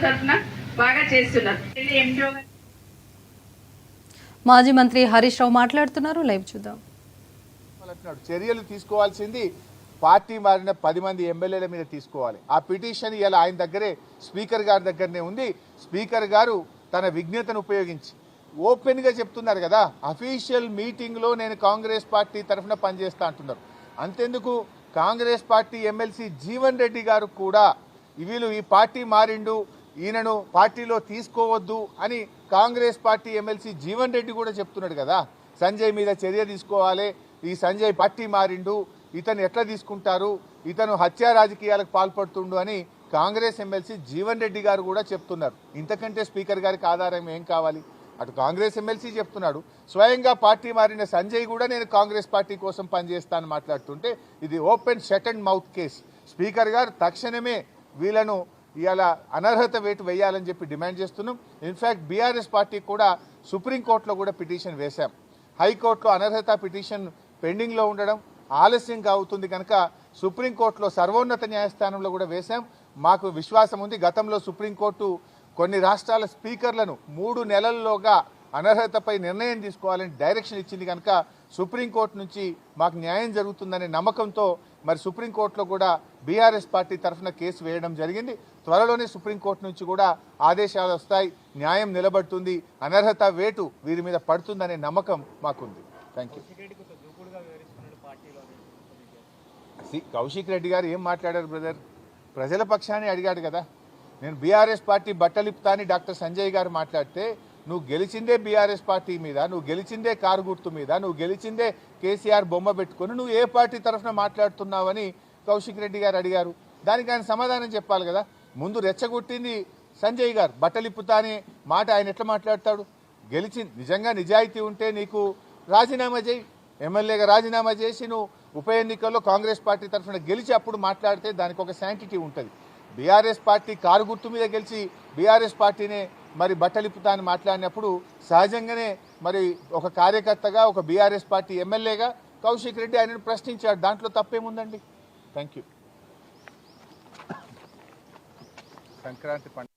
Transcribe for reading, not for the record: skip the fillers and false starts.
తరఫున బాగా చేస్తున్నారు. మాజీ మంత్రి హరీష్ రావు మాట్లాడుతున్నారు. లైవ్ చూద్దాం. చర్యలు తీసుకోవాల్సింది పార్టీ మారిన 10 మంది ఎమ్మెల్యేల మీద తీసుకోవాలి. ఆ పిటిషన్ ఇలా ఆయన దగ్గరే స్పీకర్ గారి దగ్గరనే ఉంది. స్పీకర్ గారు తన విజ్ఞతను ఉపయోగించి ఓపెన్గా చెప్తున్నారు కదా, అఫీషియల్ మీటింగ్లో నేను కాంగ్రెస్ పార్టీ తరఫున పనిచేస్తా అంటున్నారు. అంతెందుకు కాంగ్రెస్ పార్టీ ఎమ్మెల్సీ జీవన్ రెడ్డి గారు కూడా వీళ్ళు ఈ పార్టీ మారిండు, ఈయనను పార్టీలో తీసుకోవద్దు అని కాంగ్రెస్ పార్టీ ఎమ్మెల్సీ జీవన్ రెడ్డి కూడా చెప్తున్నాడు కదా. సంజయ్ మీద చర్య తీసుకోవాలి, ఈ సంజయ్ పార్టీ మారిండు, ఇతను ఎట్లా తీసుకుంటారు, ఇతను హత్యా రాజకీయాలకు పాల్పడుతుండు అని కాంగ్రెస్ ఎమ్మెల్సీ జీవన్ రెడ్డి గారు కూడా చెప్తున్నారు. ఇంతకంటే స్పీకర్ గారికి ఆధారం ఏం కావాలి? అటు కాంగ్రెస్ ఎమ్మెల్సీ చెప్తున్నాడు, స్వయంగా పార్టీ మారిన సంజయ్ కూడా నేను కాంగ్రెస్ పార్టీ కోసం పనిచేస్తానని మాట్లాడుతుంటే ఇది open shut and mouth case. Speaker గారు తక్షణమే వీళ్ళను ఇలా అనర్హత వేటు వేయాలని చెప్పి డిమాండ్ చేస్తున్నాం. ఇన్ఫ్యాక్ట్ బీఆర్ఎస్ పార్టీ కూడా సుప్రీంకోర్టులో కూడా పిటిషన్ వేశాం. హైకోర్టులో అనర్హత పిటిషన్ పెండింగ్లో ఉండడం ఆలస్యంగా అవుతుంది కనుక సుప్రీంకోర్టులో సర్వోన్నత న్యాయస్థానంలో కూడా వేశాం. మాకు విశ్వాసం ఉంది, గతంలో సుప్రీంకోర్టు కొన్ని రాష్ట్రాల స్పీకర్లను 3 నెలల్లోగా అనర్హతపై నిర్ణయం తీసుకోవాలని డైరెక్షన్ ఇచ్చింది కనుక సుప్రీంకోర్టు నుంచి మాకు న్యాయం జరుగుతుందనే నమ్మకంతో మరి సుప్రీంకోర్టులో కూడా బీఆర్ఎస్ పార్టీ తరఫున కేసు వేయడం జరిగింది. త్వరలోనే సుప్రీంకోర్టు నుంచి కూడా ఆదేశాలు వస్తాయి, న్యాయం నిలబడుతుంది, అనర్హత వేటు వీరి మీద పడుతుందనే నమ్మకం మాకుంది. Thank you. కౌశిక్ రెడ్డి గారు ఏం మాట్లాడారు బ్రదర్? ప్రజల పక్షాన్ని అడిగాడు కదా. నేను బీఆర్ఎస్ పార్టీ బట్టలిప్తా అని డాక్టర్ సంజయ్ గారు మాట్లాడితే నువ్వు గెలిచిందే బీఆర్ఎస్ పార్టీ మీద, నువ్వు గెలిచిందే కారు గుర్తు మీద, నువ్వు గెలిచిందే కేసీఆర్ బొమ్మ పెట్టుకొని నువ్వు ఏ పార్టీ తరఫున మాట్లాడుతున్నావని కౌశిక్ రెడ్డి గారు అడిగారు. దానికి ఆయన సమాధానం చెప్పాలి కదా. ముందు రెచ్చగొట్టింది సంజయ్ గారు, బట్టలిప్పుతా అనే మాట ఆయన ఎట్లా మాట్లాడతాడు? నిజంగా నిజాయితీ ఉంటే నీకు రాజీనామా చేయి, ఎమ్మెల్యేగా రాజీనామా చేసి నువ్వు ఉప ఎన్నికల్లో కాంగ్రెస్ పార్టీ తరఫున గెలిచి అప్పుడు మాట్లాడితే దానికి ఒక శాంటిటీ ఉంటుంది. బీఆర్ఎస్ పార్టీ కారు గుర్తు మీద గెలిచి బీఆర్ఎస్ పార్టీనే మరి బట్టలిప్పుతా అని మాట్లాడినప్పుడు సహజంగానే మరి ఒక కార్యకర్తగా ఒక బీఆర్ఎస్ పార్టీ ఎమ్మెల్యేగా కౌశిక్ రెడ్డి ఆయనను ప్రశ్నించాడు. దాంట్లో తప్పేముందండి? Thank you. సంక్రాంతి పండుగ